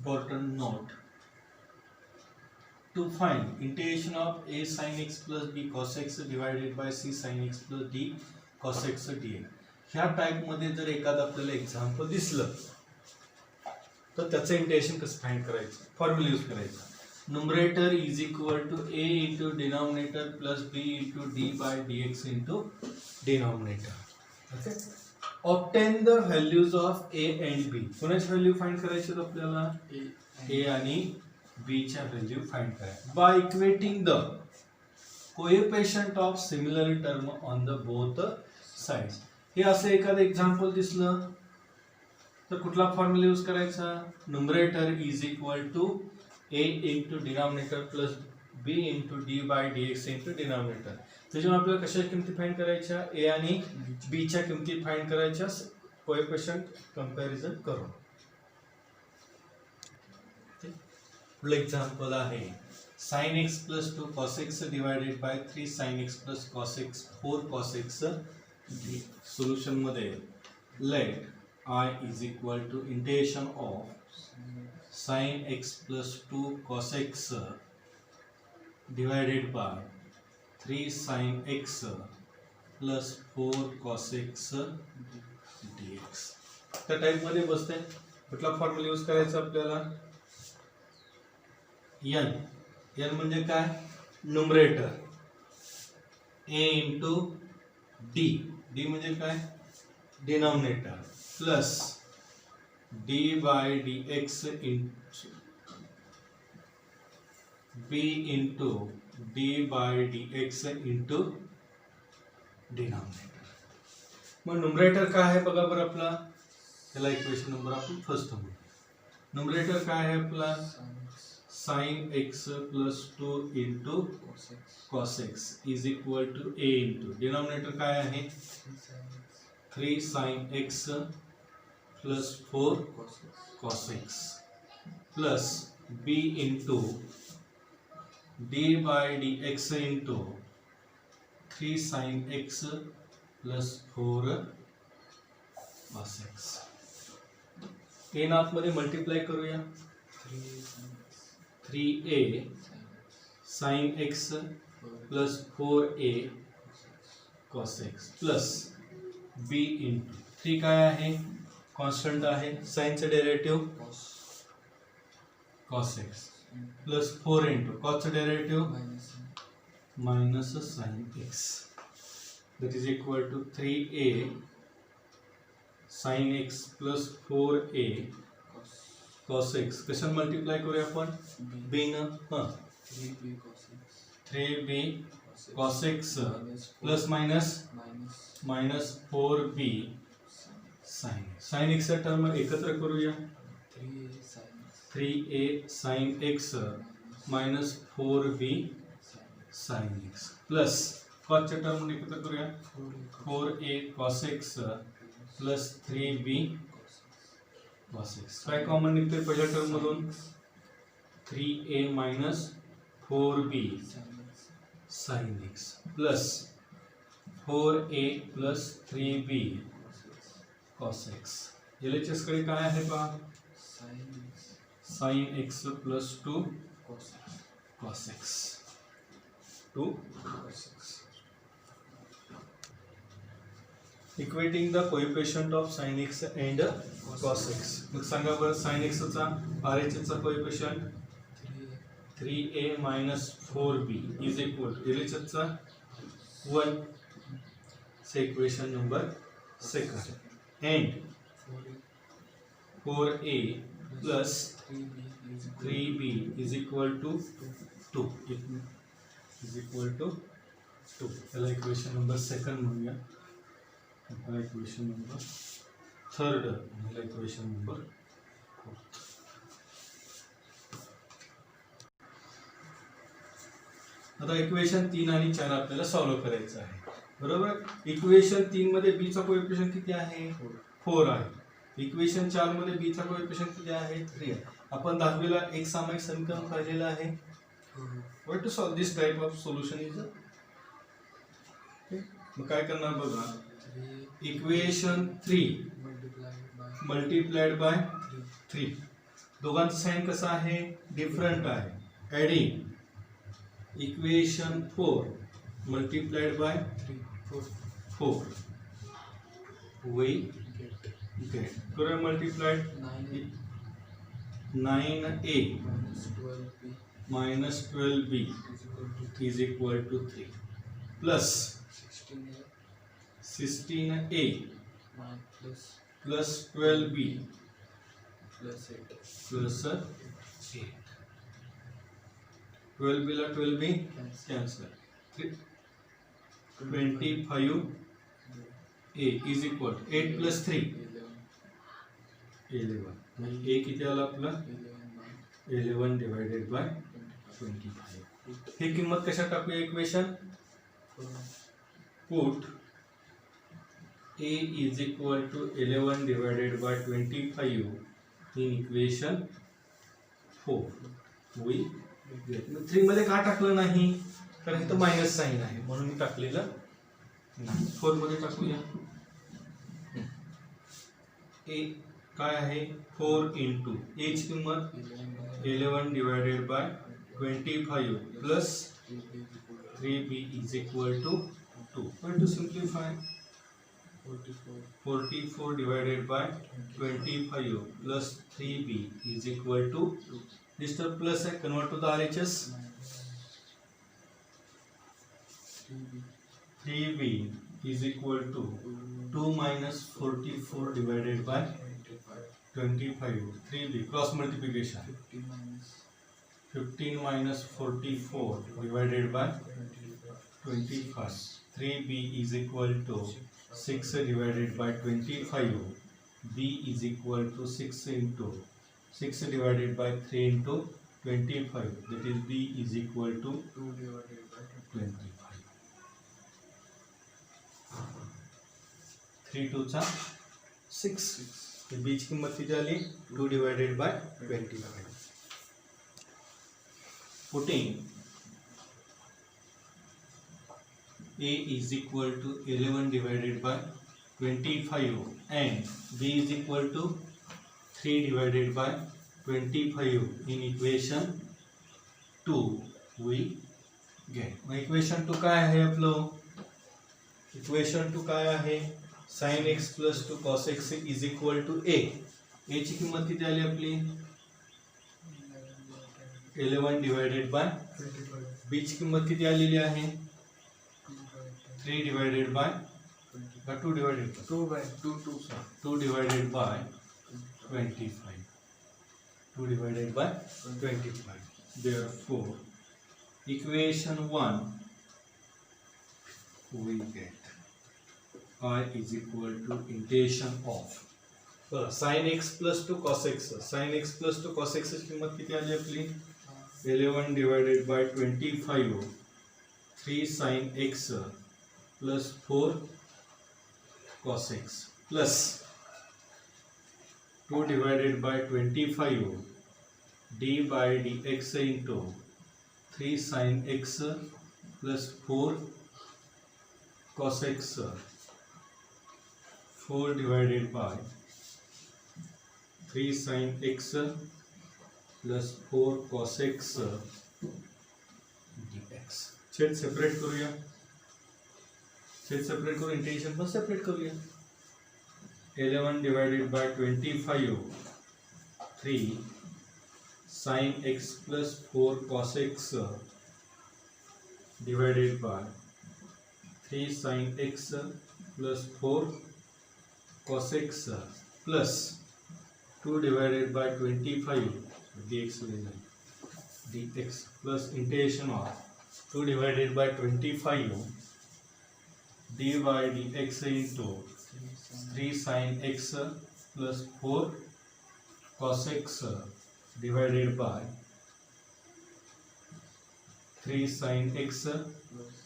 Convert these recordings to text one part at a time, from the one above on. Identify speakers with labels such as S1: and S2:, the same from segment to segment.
S1: important note. To find integration of a sin x plus b cos x divided by c sin x plus d cos x dx. ह्या type मध्ये जर एखादं आपल्याला example दिसलं तर त्याचं integration कसं फाइंड करायचं, फॉर्म्युला यूज करायचा. Numerator is equal to a into denominator plus b into d by dx into denominator. Okay. Obtain the values of a and b. कोणाची व्हॅल्यू फाइंड करायची आपल्याला? a आणि b च्या value find करायच्या by equating the coefficient of similar term on the both sides. हे असं एखादं example दिसलं तर कुठला फॉर्म्युला यूज करायचा? Numerator is equal to a into denominator plus b into d by dx into denominator. त्याच्यामुळे आपल्याला कशा किमती फाइंड करायच्या? a आणि b च्या किमती फाइंड करायच्या कोएफिशिएंट कंपॅरिझन करून. पुढलं एक्झाम्पल आहे sin x plus 2 cos x divided by 3 sin x plus cos x 4 cos x d. Solution मध्ये let I is equal to integration of sin x plus 2 cos x divided by 3 sin x plus 4 cos x dx. त्या type मध्ये बसते. कुठला formula use करायचा आपल्याला? n म्हणजे काय? Numerator a into d. d म्हणजे काय? Denominator plus d by dx into b into d by dx into denominator. मग न्यूमरेटर काय आहे बघा बरं आपला. त्याला इक्वेशन नंबर आपण फर्स्ट म्हणू. न्यूमरेटर काय आहे आपला? sin x plus 2 into cos x is equal to a into denominator काय आहे? 3 sin x plus 4 cos x plus b into d by dx into 3 sin x plus 4 cos x. हे नात मध्ये multiply करूया. 3a sin x plus 4a cos x plus b into 3 काय आहे? Constant आहे. साइनचं derivative cos x plus 4 into cosचं derivative minus sin x. that is equal to 3a sin x plus 4a cos x. कशाने multiply करूया आपण? b न. 3b cos x plus minus 4b sin x. sin x चा term एकत्र करूया. 3a sin x minus 4b sin x plus cos चा term एकत्र करूया. 4a cos x plus 3b cos x. काय कॉमन निघते पहिल्या टर्म मधून? 3a minus 4b sin x plus 4a plus 3b cos x. LHS कडे काय आहे पहा? sin x plus 2 cos x. 2 cos x. Equating the coefficient of sin x and cos x. मग सांगा बरं sin x चा RHS चा coefficient 3a minus 4b is equal to LHS चा 1. से equation number second and 4a plus 3b is equal to 2 is equal to 2. त्याला equation number second म्हणूया. Equation number third आणि इक्वेशन नंबर फोर्थ. आता equation 3 आणि 4 आपल्याला solve करायचं आहे. बरोबर. इक्वेशन 3 मध्ये b चा कोएफिशिएंट किती आहे? 4 आहे. इक्वेशन 4 मध्ये b चा कोएफिशिएंट किती आहे? 3 आहे. आपण 10वी ला एक सामायिक समीकरण पाहिलेलं आहे. What to solve this type of solution is. मग काय करणार बघा. इक्वेशन 3 multiplied by 3 दोघांचं साइन कसं आहे, डिफरंट आहे. Adding equation 4 multiplied by 4 we get. करूया multiplied. 9a minus 12b is equal to 3 plus 16a plus 12b plus 8. 12b ला 12b cancel. 25a is equal to 8 plus 3 11. म्हणजे a किती आला आपला 11 डिवाइडेड बाय 25. ही किंमत कशा टाकूया equation. Put a is equal to 11 divided by 25 in equation 4. we get 3 मध्ये का टाकलं नाही, कारण इथं मायनस साइन आहे म्हणून मी टाकलेलं नाही. 4 मध्ये टाकूया. a काय आहे 4 इंटू a ची किंमत 11 divided by 25 plus 3b is equal to 2. Going to simplify. 44 divided by 25 plus 3b is equal to this term plus है, convert to the RHS. 3b is equal to 2 minus 44 divided by 25. 3b cross multiplication. 15 minus 44 divided by 25. 3b is equal to 6 divided by 25. b is equal to 6 into 6 divided by 3 into 25. That is b is equal to 2 divided by 25. 3 2 चा 6. b ची किंमत किती आली 2 divided by 25. Putting a is equal to 11 divided by 25 and b is equal to 3 divided by 25 in equation 2 we get. मग equation 2 काय आहे आपलं. equation 2 काय आहे sin x plus 2 cos x is equal to a. a ची किंमत किती आली आपली 11 divided by 25. b ची किंमत किती आलेली आहे 3 divided by 2 divided by 2 divided by 25. 2 divided by 25. Therefore, equation 1 we get I is equal to integration of sin x plus 2 cos x. sin x plus 2 cos x ची किंमत किती आली आपली 11 divided by 25 3 sin x plus 4 cos x plus 2 divided by 25 d by dx into 3 sin x plus 4 cos x 4 divided by 3 sin x plus 4 cos x dx. छेद separate करूया. छेद separate करू integration पण सेपरेट करूया. 11 divided by 25 3 sin x plus 4 cos x divided by 3 sin x plus 4 cos x plus 2 divided by 25 dx dx plus integration of 2 divided by 25 dy dx into 3 sin x plus 4 cos x divided by 3 sin x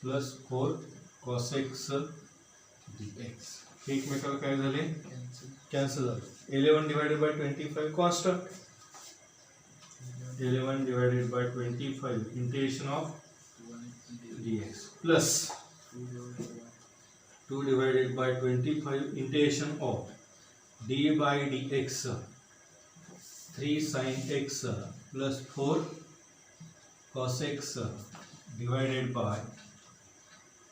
S1: plus 4 cos x dx. एकमेकाला काय झाले cancel झाले. 11 divided by 25 constant. 11 divided by 25 integration of dx plus 2 divided by 25 integration of d by dx 3 sin x plus 4 cos x divided by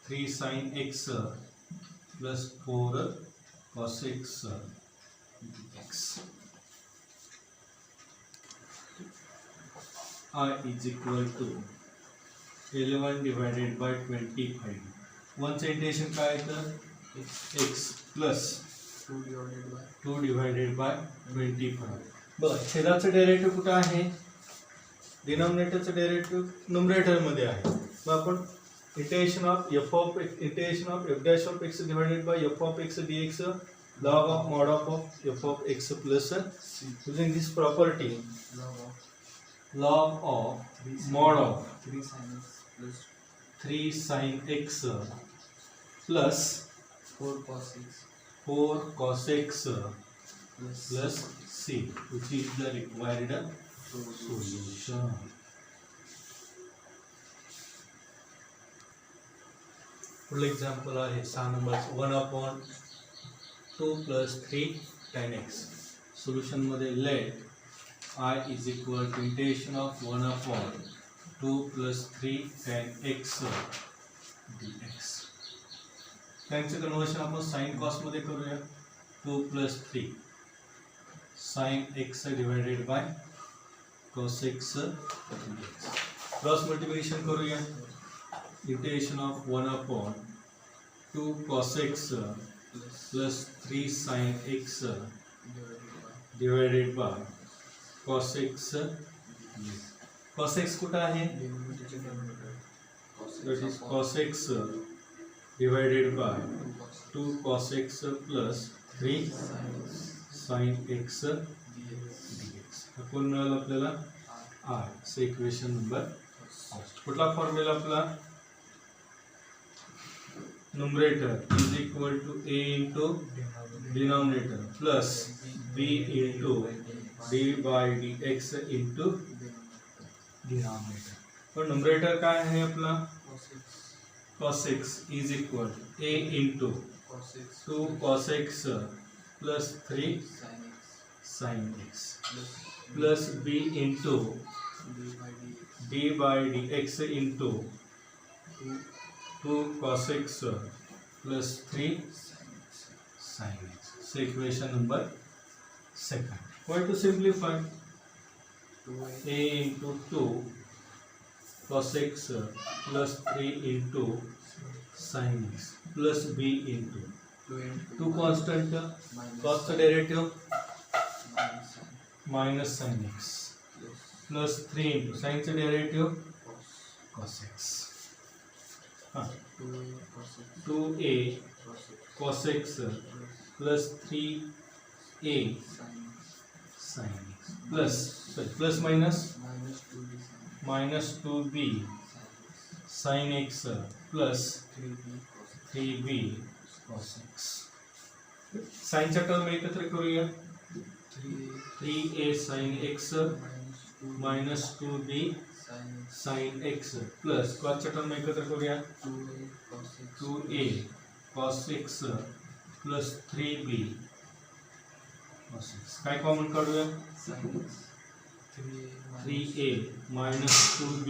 S1: 3 sin x plus 4 cos x dx. I is equal to 11 divided by 25. वनचं integration काय येतं? x plus 2 divided by 25. बरं, छेदाचं derivative कुठं आहे? डिनॉमिनेटरचं derivative numerator मध्ये आहे. मग आपण integration of f dash of x divided by f of x dx log of mod of f of x plus using this property log of mod of 3 sin x plus 4 cos x plus c, which is the required solution. पुढलं example आहे 6 number 1/2 plus 3 tan x. Solution मध्ये late I is equal to integration of 1/2 plus 3 tan x dx. त्यांचं conversion आपण sine cos मध्ये करूया. 2 plus 3 sin x divided by cos x dx. Cross multiplication करूया. Integration of 1/2 cos x plus 3 sin x divided by cos x. cos x कुठं आहे? that is cos x divided by 2 cos x plus 3 sin x dx. कोण मिळालं आपल्याला? I. Say equation number कुठला formula आपला? Numerator is equal to a into denominator plus b into d by dx into denominator. पण numerator काय आहे आपला? cos x is equal to a into 2 cos x plus 3 sin x plus b into d by dx into 2 cos x plus 3 sin x. So equation number second. Going to simplify. A into 2 cos x plus 3 into sin x plus b into 2 constant cos the derivative minus sin x plus 3 into sin the derivative cos x. 2a cos x plus 3a sin x plus minus 2b sin x plus 3b cos x. साइनच्या term एकत्र करूया. 3a sin x minus 2b sin x plus कॉसच्या term एकत्र करूया. 2a cos x plus 3b cos x. काय common काढूया? 3a minus 2b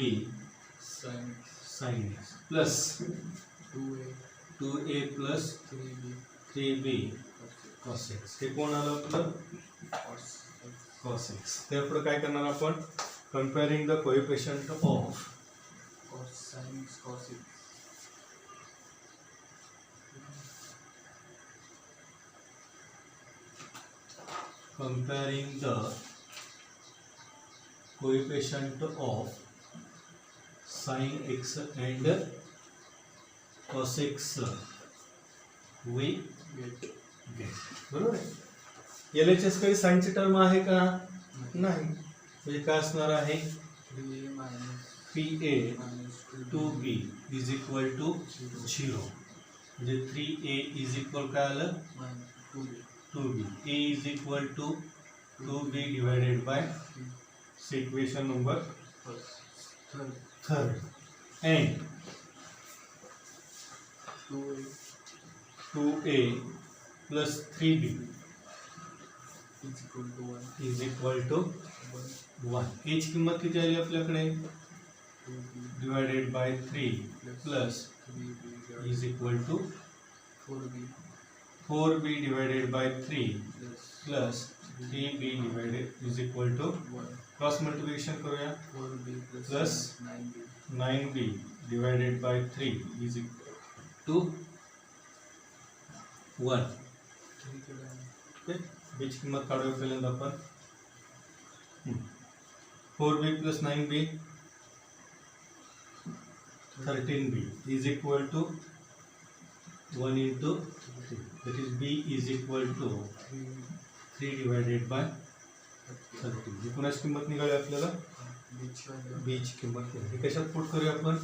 S1: sin x plus 2a plus 3b cos x. हे कोण आलं आपलं? cos x. त्यापुढे काय करणार आपण? Comparing the coefficient of comparing the coefficient of sin x and cos x we get. बरोबर आहे. LHS काही साइनची टर्म आहे का? नाही. म्हणजे काय असणार आहे? 3a 2b is equal to 0. म्हणजे 3a इज इक्वल काय आलं? 2b. a is equal to 2b divided by equation number third and 2a plus 3b
S2: is equal to 1.
S1: Is equal to 1. a ची किंमत किती आली आपल्याकडे
S2: 2b
S1: divided by 3 plus
S2: 3b
S1: is equal to
S2: 4b
S1: 4b divided by 3
S2: plus
S1: plus 3b divided is equal to
S2: 1.
S1: Cross multiplication करूया
S2: 4b
S1: Plus
S2: 9b
S1: 9b divided by 3 is equal to 1.
S2: 3 कडे आहे.
S1: Okay b ची किंमत काढूया पहिल्यांदा आपण 4b plus 9b 13b is equal to 1 into 3. That is b is equal to 3 divided by 30. एकूणच किंमत निघाली आपल्याला b ची किंमत हे कशात पुट करूया आपण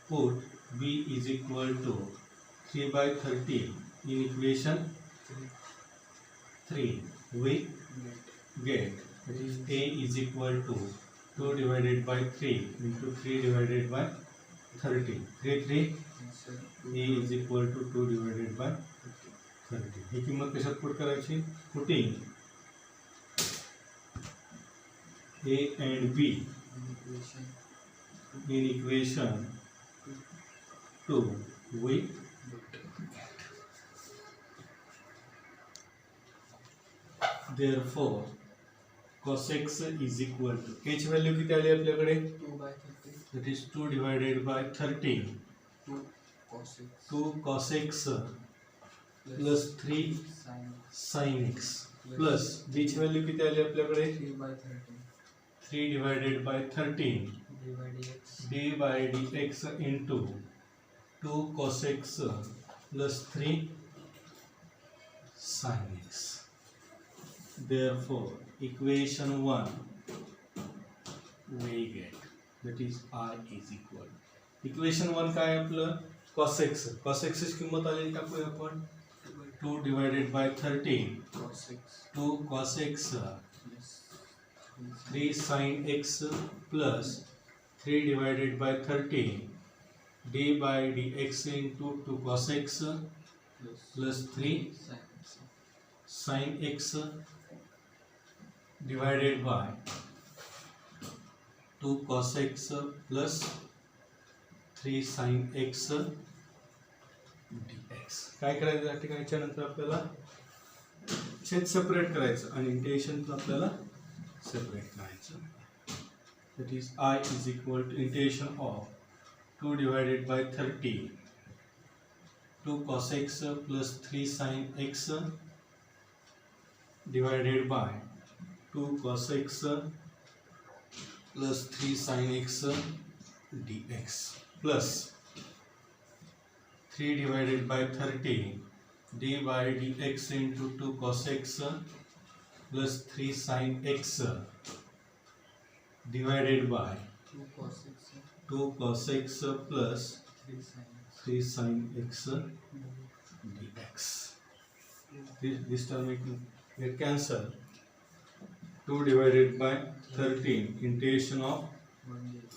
S1: put b is equal to 3 by 30 in equation 3 we get that is a is equal to 2 divided by 3 into 3 divided by 30. 3 a is equal to 2 divided by 30. ही किंमत कशात पुट करायची putting a and b in equation 2 we therefore cos x is equal to a ची value किती आली आपल्याकडे
S2: 2 by 30
S1: that is 2 divided by 30
S2: 2 cos x
S1: 2 cos x plus 3 sin x plus b ची value किती आली आपल्याकडे
S2: 3 by 30
S1: 3 divided by 13
S2: divided x
S1: d by dx into 2 cos x plus 3 sin x. Therefore, equation 1 we get that is r is equal. Equation 1 काय आपलं cos x. cos x ची किंमत आलेली टाकूया आपण 2 divided by 13
S2: cos x
S1: 2 cos x
S2: plus
S1: 3 sin x plus 3 divided by 13 d by dx into 2 cos x plus 3 sin x divided by 2 cos x plus 3 sin x dx. काय करायचं या ठिकाणी नंतर आपल्याला छेद सेपरेट करायचं आणि इंटिग्रेशन आपल्याला सेपरेट करायचं. That is I is equal to integration of 2 divided by 30 2 cos x plus 3 sin x divided by 2 cos x plus 3 sin x dx plus 3 divided by 30 d by dx into 2 cos x plus 3 sin x divided by
S2: 2 cos x
S1: 2 cos x plus
S2: 3 sin x
S1: 3 sin x dx. This term we can get cancel. 2 divided by 13 integration of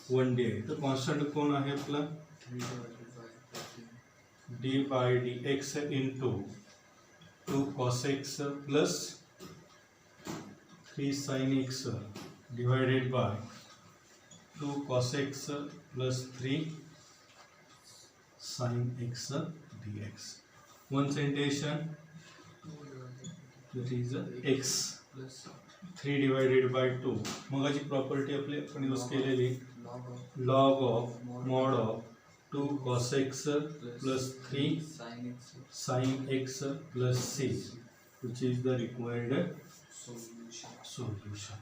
S1: 1 day. तो constant कौन आहे आपला
S2: 3 divided by 13
S1: d by dx into 2 cos x plus 3 sin x divided by 2 cos x plus 3 sin x dx. One integration
S2: 2 divided
S1: that is x
S2: plus
S1: 3 divided by 2. मगाची property आपली आपण use केलेली
S2: log of
S1: log of mod of 2 cos x plus 3
S2: sin x
S1: sin x plus c which is the required
S2: solution.
S1: solution.